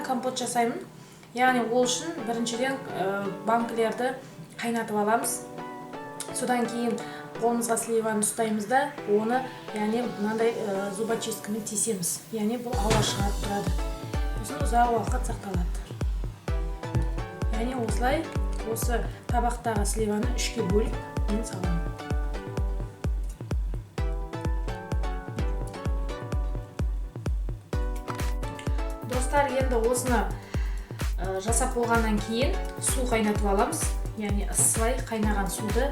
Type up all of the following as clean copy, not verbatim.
компот жасаймын. Яғни ол үшін біріншіден банкілерді қайнатып аламыз. Содан кейін қолымызға сливаны ұстаймыз да, оны яғни мынандай зубочисткамен тесеміз. Яғни бұл ауа шығарып тұрады. Сосын ұзақ уақыт сақталады. Яғни осылай осы табақтағы сливаны үшке бөліп мен саламын. Достар, енді осыны жасап болғаннан кейін су қайнатып аламыз. Яғни ысылай қайнаған суды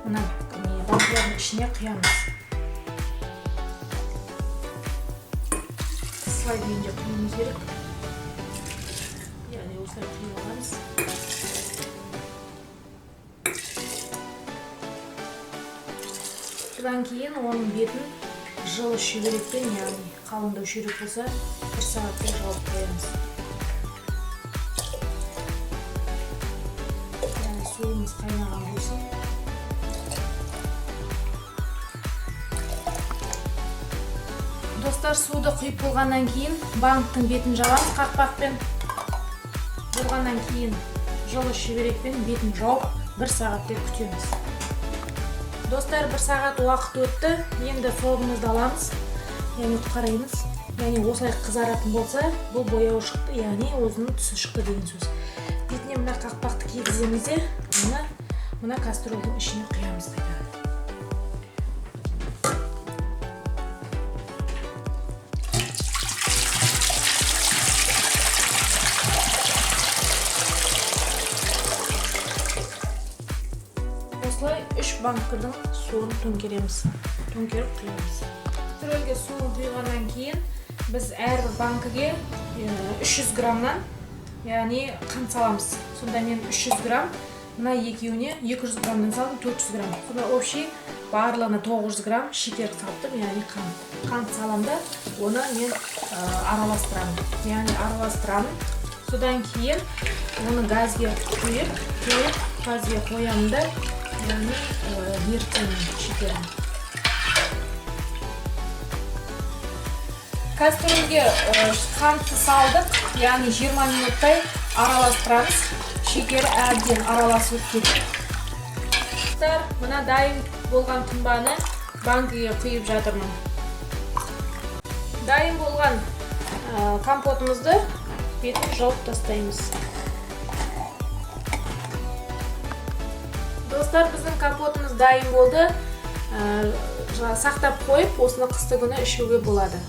мына банкілердің ішіне құямыз. Ысылай күйінде құюымыз керек. Яғни осылай құйып аламыз. Содан кейін оның бетін жылы шүберекпен, яғни қалыңдау шүберек болса, 1 сағаттай жауып қоямыз. Яғни суымыз қайнаған болсын. Достар, суды құйып болғаннан кейін банктың бетін жабамыз қақпақпен. Болғаннан кейін жылы шүберекпен бетін жауып 1 сағаттай күтеміз. Достар, 1 сағат уақыт өтті. Енді формамызды аламыз. Яғни қараймыз. Яғни осылай қызаратын болса, бұл бояу шықты, яғни өзінің түсі шықты деген сөз. Бетіне мына қақпақты кигіземіз де, мына кастрөлдің ішіне құямыз қайта. Осылай 3 банкінің суын төңкереміз. Төңкеріп құямыз. Кастрөлге суын құйғаннан кейін біз әрбір банкіге 300 граммнан, яғни қант саламыз. Сонда мен 300 грамм, мына екеуіне 200 граммдан салдым, 400 грамм. Сонда общий барлығына 900 грамм шекер салдым, яғни қант. Қант саламда, оны мен араластырамын. Яғни араластырамын. Содан кейін оны газге қойып, газге қоямын да, яғни ертемін шекерін. Кастрөлге қантты салдық, яғни 20 минуттай араластырамыз. Шекері әбден араласып кетті. Мына дайын болған тұнбаны банкіге құйып жатырмын. Дайын болған компотымызды бетін жауып тастаймыз. Достар, біздің компотымыз дайын болды. Сақтап қойып, осыны қысты күні ішуге болады.